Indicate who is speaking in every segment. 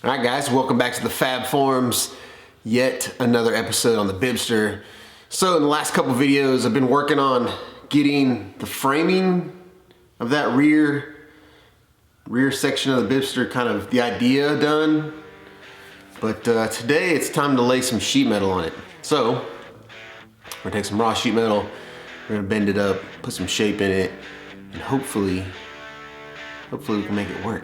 Speaker 1: All right, guys, welcome back to the Fab Forums. Yet another episode on the Bibster. So in the last couple videos, I've been working on getting the framing of that rear section of the Bibster, kind of the idea done. But today it's time to lay some sheet metal on it. So we're gonna take some raw sheet metal, we're gonna bend it up, put some shape in it, and hopefully we can make it work.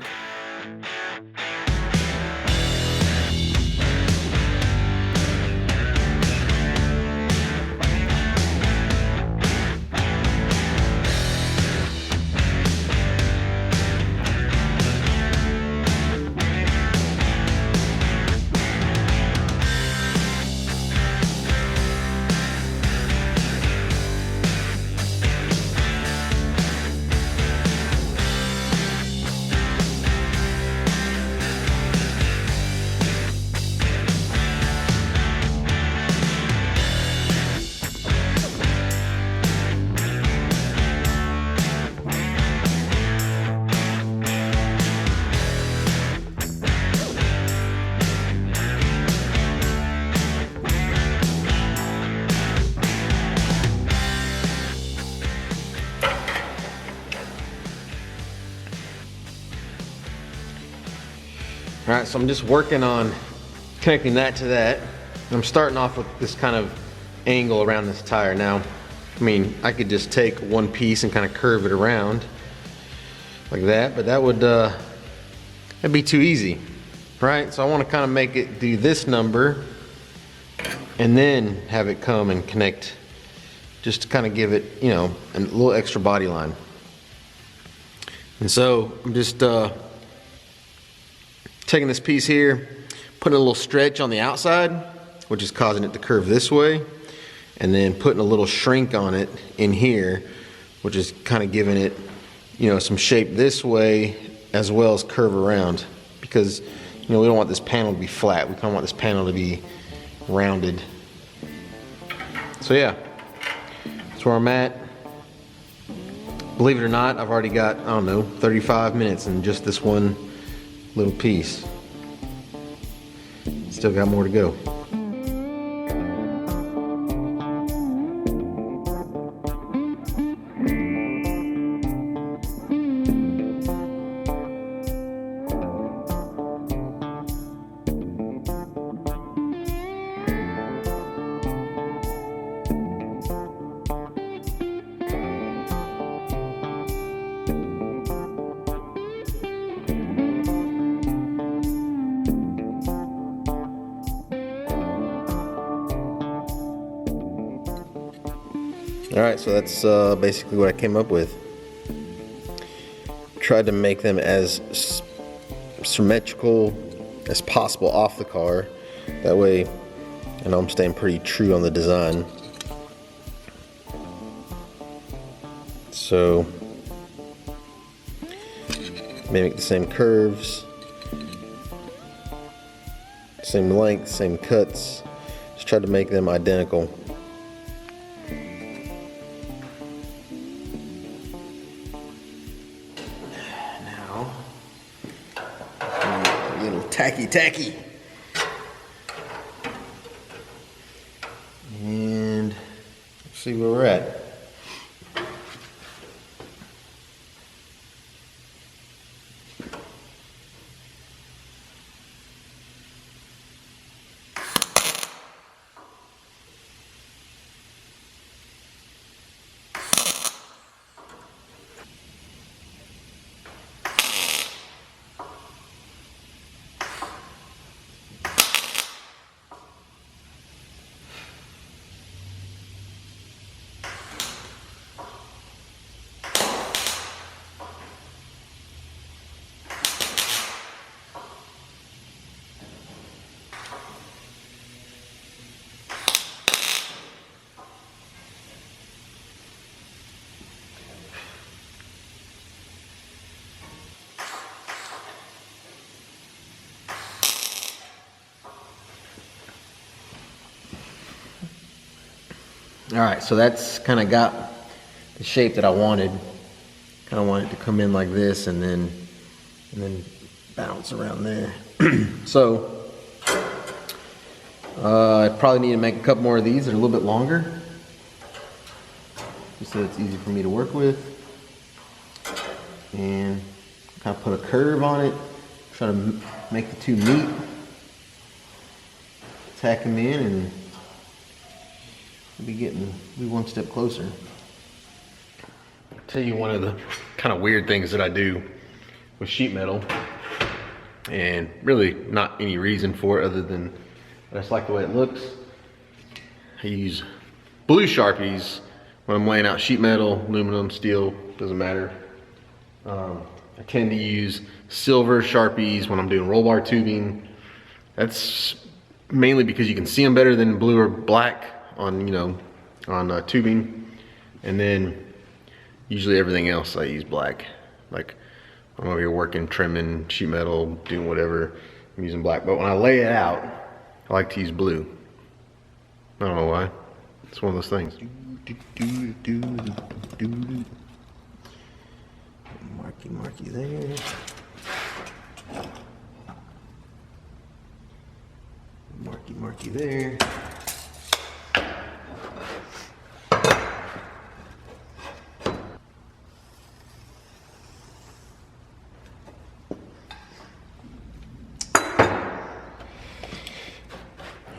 Speaker 1: All right, so I'm just working on connecting that to that. I'm starting off with this kind of angle around this tire. Now, I mean, I could just take one piece and kind of curve it around like that, but that would that'd be too easy, right? So I want to kind of make it do this number and then have it come and connect, just to kind of give it, you know, a little extra body line. And so I'm just taking this piece here, putting a little stretch on the outside, which is causing it to curve this way, and then putting a little shrink on it in here, which is kind of giving it, you know, some shape this way as well as curve around, because, you know, we don't want this panel to be flat. We kind of want this panel to be rounded. So yeah, that's where I'm at. Believe it or not, I've already got, I don't know, 35 minutes in just this one little piece. Still got more to go. Alright, so that's basically what I came up with. Tried to make them as symmetrical as possible off the car. That way, I know I'm staying pretty true on the design. So, mimic the same curves, same length, same cuts. Just tried to make them identical. Tacky. And let's see where we're at. All right, so that's kind of got the shape that I wanted. Kind of want it to come in like this and then bounce around there. So I probably need to make a couple more of these that are a little bit longer, just so it's easy for me to work with. And kind of put a curve on it, try to make the two meet, tack them in, and be one step closer. I'll tell you one of the kind of weird things that I do with sheet metal, and really not any reason for it other than I just like the way it looks. I use blue Sharpies when I'm laying out sheet metal, aluminum, steel, doesn't matter. I tend to use silver Sharpies when I'm doing roll bar tubing. That's mainly because you can see them better than blue or black on, on tubing. And then usually everything else I use black. Like I'm over here working, trimming, sheet metal, doing whatever, I'm using black. But when I lay it out, I like to use blue. I don't know why. It's one of those things. Marky there. Marky there.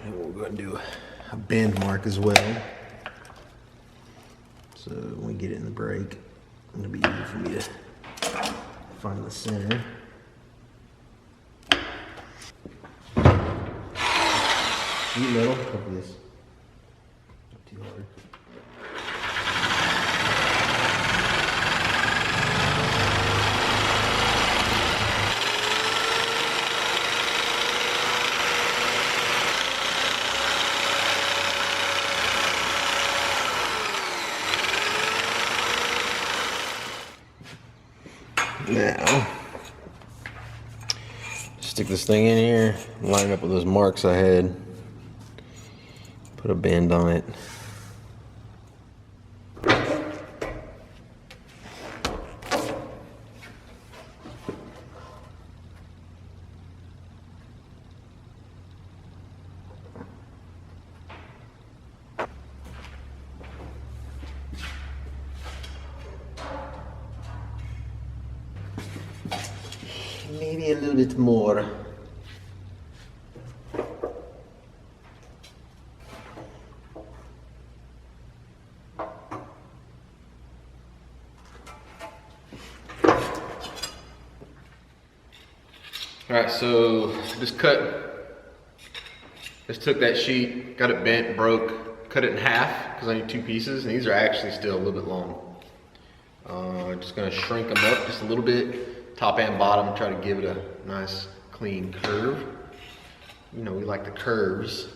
Speaker 1: And we'll go ahead and do a bend mark as well. So when we get it in the brake, it'll be easy for me to find the center. Sheet metal, hopefully this not too hard. Now, stick this thing in here, line it up with those marks I had, put a bend on it. Maybe a little bit more. Alright, so just took that sheet, got it bent, broke, cut it in half because I need two pieces, and these are actually still a little bit long. Just gonna shrink them up just a little bit, top and bottom, try to give it a nice clean curve. You know, we like the curves.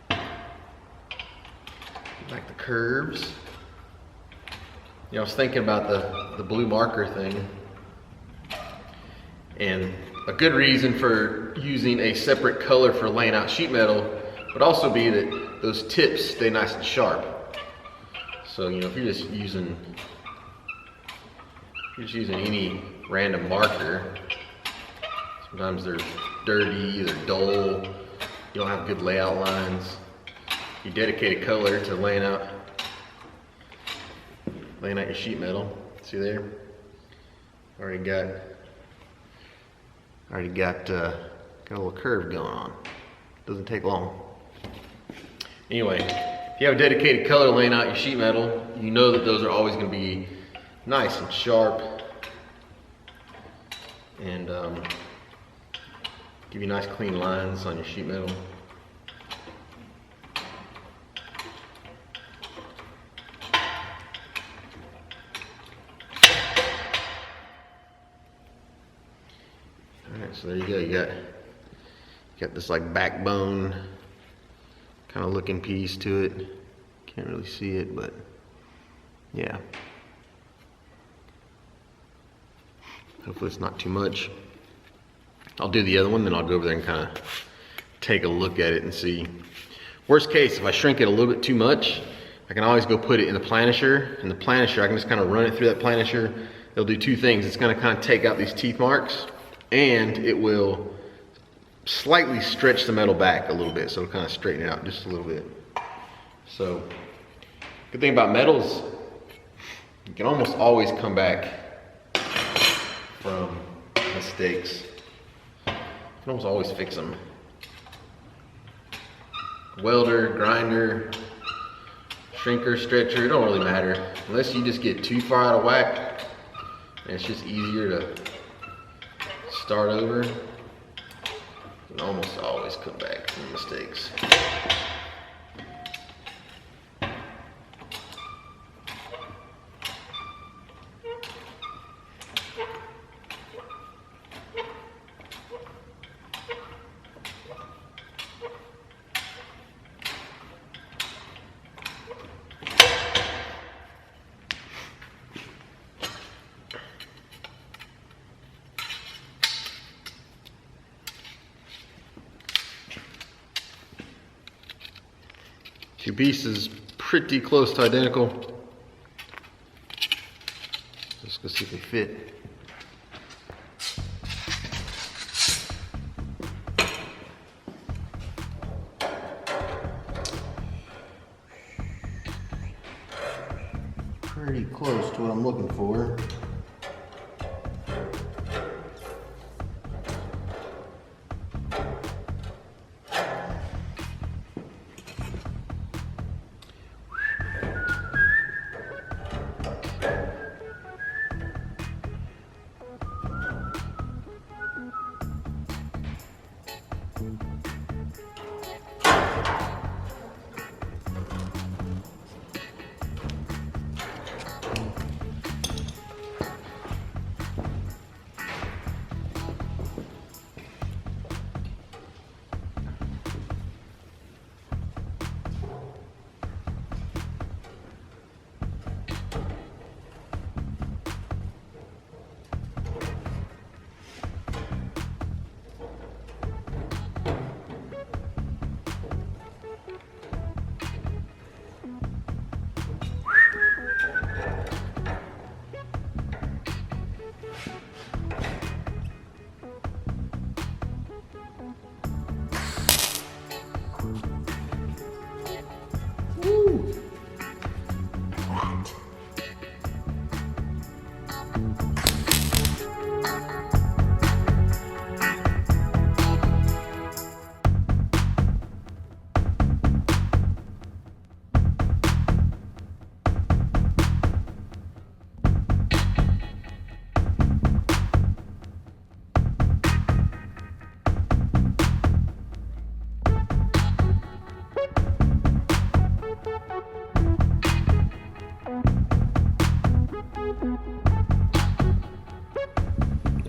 Speaker 1: You know, I was thinking about the blue marker thing, and a good reason for using a separate color for laying out sheet metal would also be that those tips stay nice and sharp. So, you know, if you're just using any random marker, sometimes they're dirty, they're dull, you don't have good layout lines. You dedicate a color to laying out your sheet metal. See there? Already got a little curve going on. Doesn't take long. Anyway, if you have a dedicated color laying out your sheet metal, you know that those are always going to be nice and sharp and give you nice clean lines on your sheet metal. Alright, so there you go. You got this like backbone kind of looking piece to it. Can't really see it, but yeah. Hopefully it's not too much. I'll do the other one, then I'll go over there and kind of take a look at it and see. Worst case, if I shrink it a little bit too much, I can always go put it in the planisher. In the planisher, I can just kind of run it through that planisher. It'll do two things. It's going to kind of take out these teeth marks, and it will slightly stretch the metal back a little bit, so it'll kind of straighten it out just a little bit. So, good thing about metals, you can almost always come back from mistakes. You can almost always fix them. Welder, grinder, shrinker, stretcher, it don't really matter. Unless you just get too far out of whack, and it's just easier to start over. You can almost always come back from mistakes. Your piece is pretty close to identical. Let's go see if they fit. Pretty close to what I'm looking for.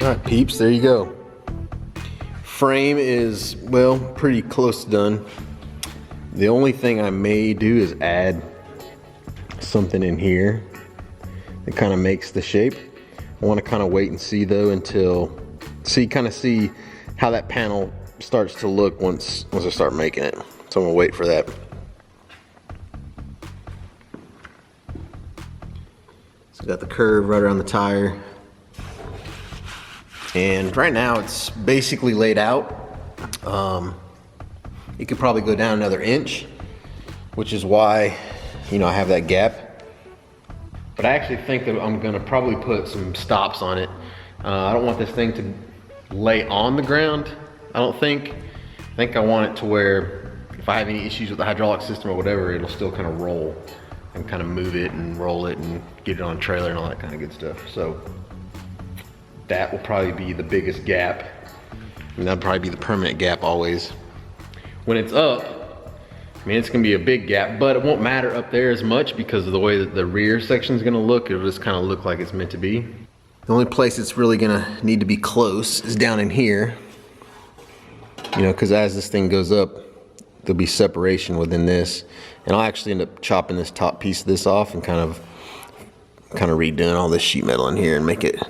Speaker 1: Alright peeps, there you go. Frame is, well, pretty close to done. The only thing I may do is add something in here that kind of makes the shape. I want to kind of wait and see though until, kind of see how that panel starts to look once I start making it. So I'm gonna wait for that. So got the curve right around the tire. And right now it's basically laid out. It could probably go down another inch, which is why, you know, I have that gap. But I actually think that I'm gonna probably put some stops on it. I don't want this thing to lay on the ground, I don't think. I think I want it to where if I have any issues with the hydraulic system or whatever, it'll still kind of roll and kind of move it and roll it and get it on a trailer and all that kind of good stuff. So that will probably be the biggest gap. And that'll probably be the permanent gap always. When it's up, I mean, it's gonna be a big gap, but it won't matter up there as much because of the way that the rear section is gonna look. It'll just kind of look like it's meant to be. The only place it's really gonna need to be close is down in here. You know, because as this thing goes up, there'll be separation within this. And I'll actually end up chopping this top piece of this off and kind of redoing all this sheet metal in here and make it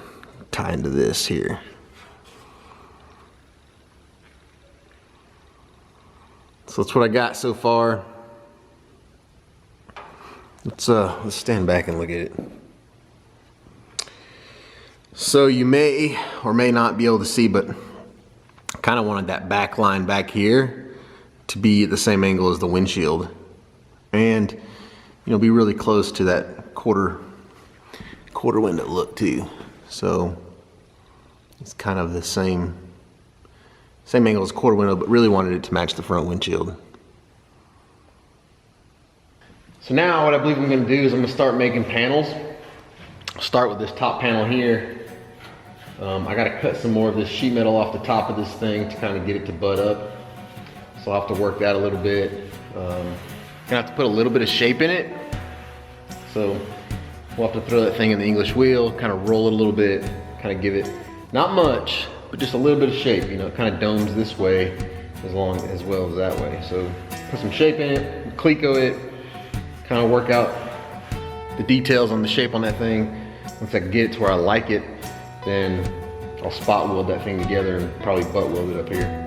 Speaker 1: tie into this here. So that's what I got so far. Let's stand back and look at it. So you may or may not be able to see, but I kind of wanted that back line back here to be at the same angle as the windshield, and you know, be really close to that quarter window look too. So it's kind of the same angle as quarter window, but really wanted it to match the front windshield. So now what I believe I'm going to do is I'm going to start making panels. I'll start with this top panel here. I got to cut some more of this sheet metal off the top of this thing to kind of get it to butt up. So I'll have to work that a little bit. Gonna have to put a little bit of shape in it. So we'll have to throw that thing in the English wheel, kind of roll it a little bit, kind of give it, not much, but just a little bit of shape. You know, it kind of domes this way as well as that way. So put some shape in it, cleco it, kind of work out the details on the shape on that thing. Once I get it to where I like it, then I'll spot weld that thing together and probably butt weld it up here.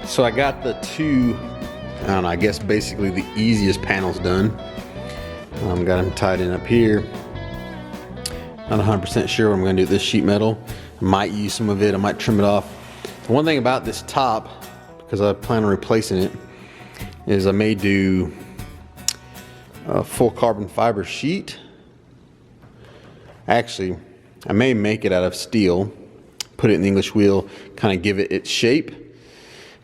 Speaker 1: So I got the two, I don't know, I guess basically the easiest panels done. Got them tied in up here. Not 100% sure what I'm going to do with this sheet metal. I might use some of it, I might trim it off. The one thing about this top, because I plan on replacing it, is I may do a full carbon fiber sheet. Actually, I may make it out of steel, put it in the English wheel, kind of give it its shape.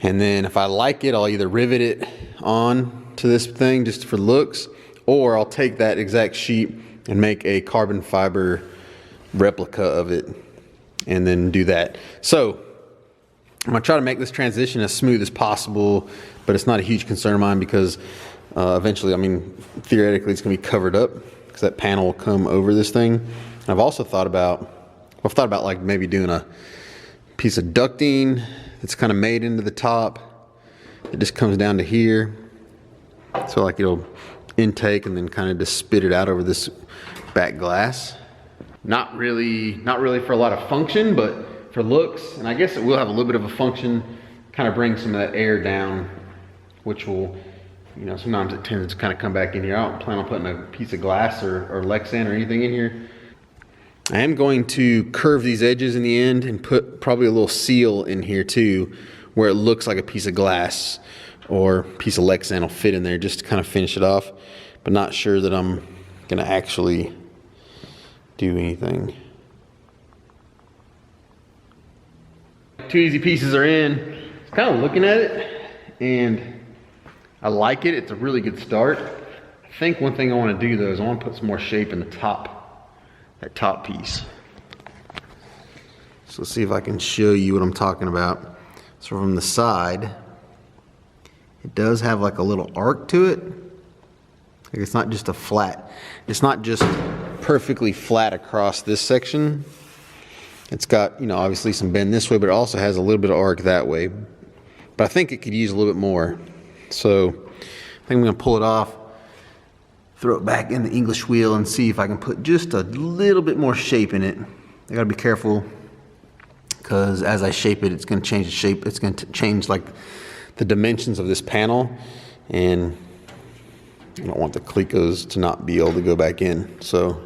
Speaker 1: And then if I like it, I'll either rivet it on to this thing just for looks, or I'll take that exact sheet and make a carbon fiber replica of it and then do that. So I'm gonna try to make this transition as smooth as possible, but it's not a huge concern of mine because eventually, I mean, theoretically it's gonna be covered up because that panel will come over this thing. And I've also thought about, like maybe doing a piece of ducting that's kind of made into the top. It just comes down to here. So like it'll intake and then kind of just spit it out over this back glass. Not really for a lot of function, but for looks. And I guess it will have a little bit of a function, kind of bring some of that air down, which will, you know, sometimes it tends to kind of come back in here. I don't plan on putting a piece of glass or Lexan or anything in here. I am going to curve these edges in the end and put probably a little seal in here too, where it looks like a piece of glass or a piece of Lexan will fit in there just to kind of finish it off, but not sure that I'm gonna actually do anything. 2 easy pieces are in. kind of looking at it, and I like it. It's a really good start. I think one thing I want to do though is I want to put some more shape in the top, that top piece. So let's see if I can show you what I'm talking about. So from the side, it does have like a little arc to it. Like it's not just a flat. It's not just perfectly flat across this section. It's got, you know, obviously some bend this way, but it also has a little bit of arc that way. But I think it could use a little bit more. So I think I'm gonna pull it off, throw it back in the English wheel and see if I can put just a little bit more shape in it. I gotta be careful because as I shape it, it's gonna change the shape. It's gonna change like the dimensions of this panel, and I don't want the clecos to not be able to go back in. So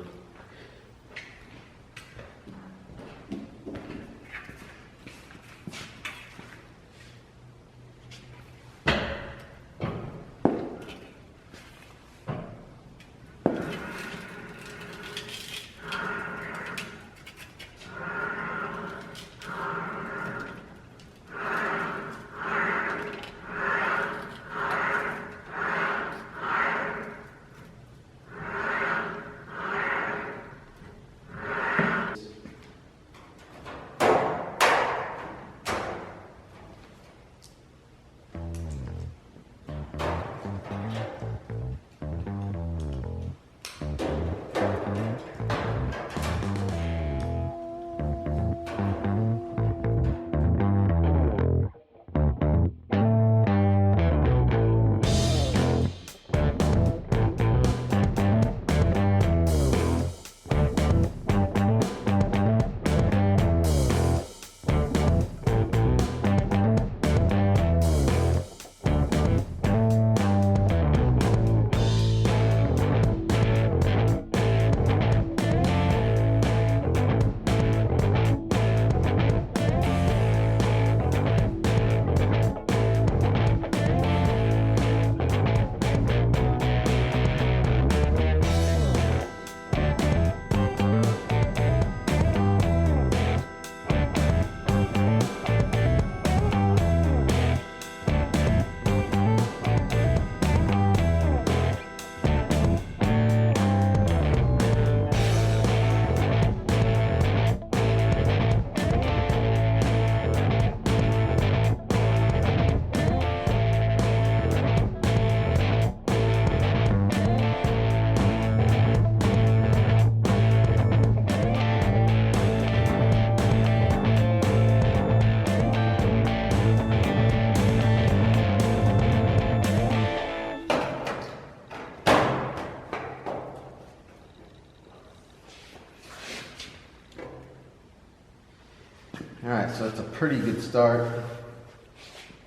Speaker 1: alright, so it's a pretty good start.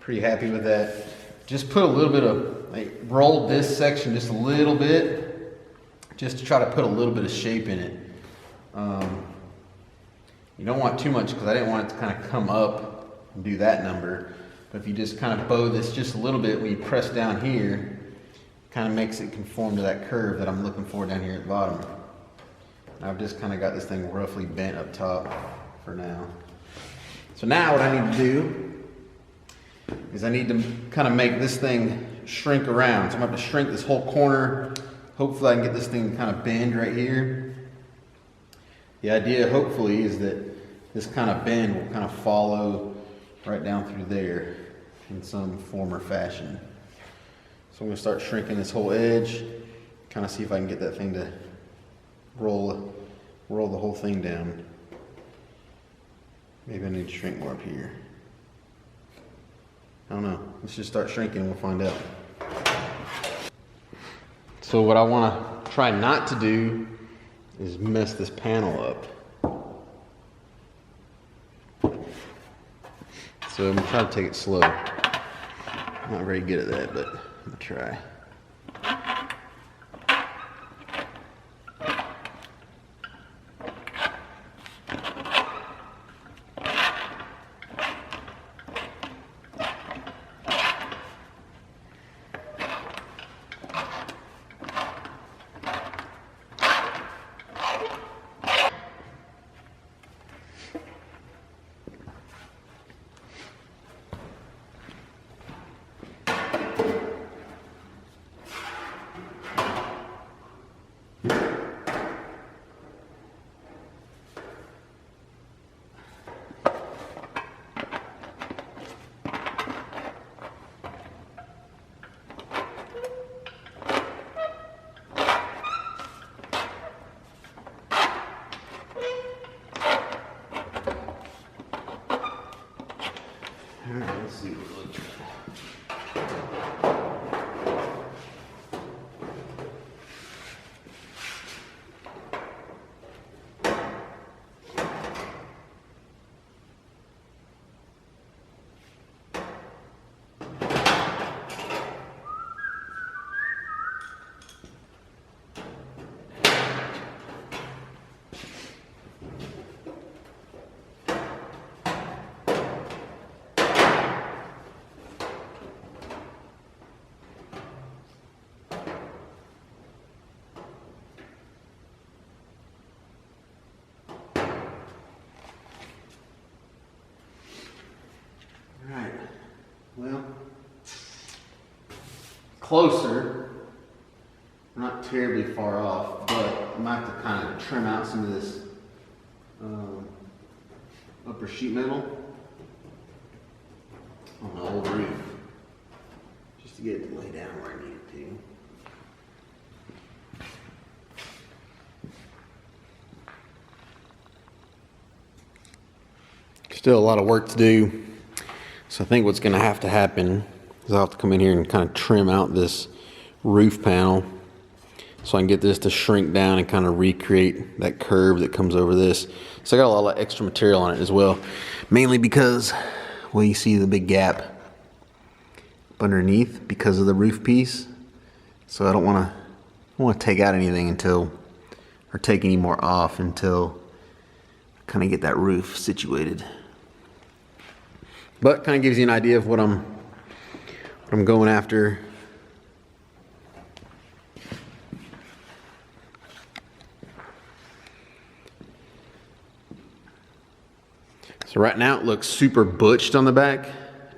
Speaker 1: Pretty happy with that. Just put a little bit of, like, roll this section just a little bit, just to try to put a little bit of shape in it. You don't want too much because I didn't want it to kind of come up and do that number. But if you just kind of bow this just a little bit when you press down here, it kind of makes it conform to that curve that I'm looking for down here at the bottom. I've just kind of got this thing roughly bent up top for now. So now what I need to do is I need to kind of make this thing shrink around. So I'm going to have to shrink this whole corner. Hopefully I can get this thing to kind of bend right here. The idea hopefully is that this kind of bend will kind of follow right down through there in some form or fashion. So I'm going to start shrinking this whole edge, kind of see if I can get that thing to roll the whole thing down. Maybe I need to shrink more up here. I don't know. Let's just start shrinking and we'll find out. So what I want to try not to do is mess this panel up. So I'm going to try to take it slow. I'm not very good at that, but I'm going to try. closer. We're not terribly far off, but I might have to kind of trim out some of this upper sheet metal on the old roof, just to get it to lay down where I need it to. Still a lot of work to do, so I think what's going to happen is I'll have to come in here and kind of trim out this roof panel so I can get this to shrink down and kind of recreate that curve that comes over this. So I got a lot of extra material on it as well, mainly because, well, you see the big gap up underneath because of the roof piece. So I don't want to take out anything until, or take any more off until I kind of get that roof situated. But kind of gives you an idea of what I'm going after. So right now it looks super butched on the back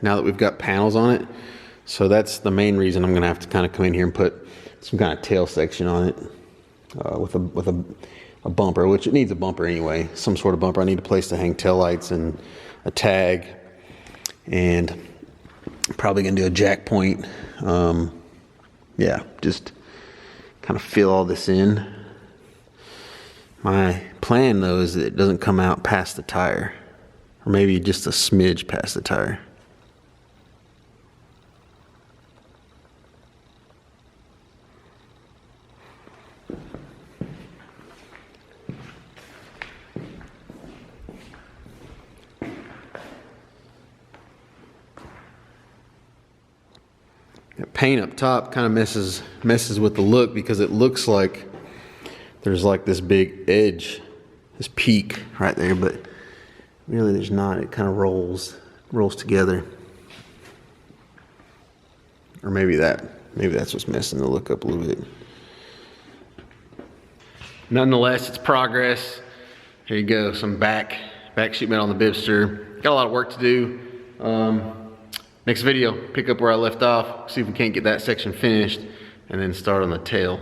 Speaker 1: now that we've got panels on it. So that's the main reason I'm gonna have to kind of come in here and put some kind of tail section on it with a bumper, which it needs a bumper anyway, some sort of bumper. I need a place to hang tail lights and a tag, and probably gonna do a jack point. Yeah, just kind of fill all this in. My plan though is that it doesn't come out past the tire, or maybe just a smidge past the tire. That paint up top kind of messes with the look, because it looks like there's like this big edge, this peak right there, but really there's not. It kind of rolls together. Or maybe that's what's messing the look up a little bit. Nonetheless, it's progress. Here you go, some back sheet metal on the bibster. Got a lot of work to do. Next video, pick up where I left off, see if we can't get that section finished, and then start on the tail.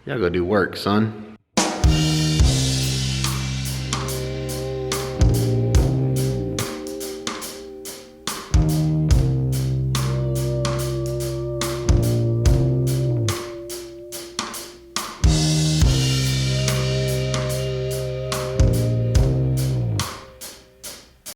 Speaker 1: Y'all go do work, son.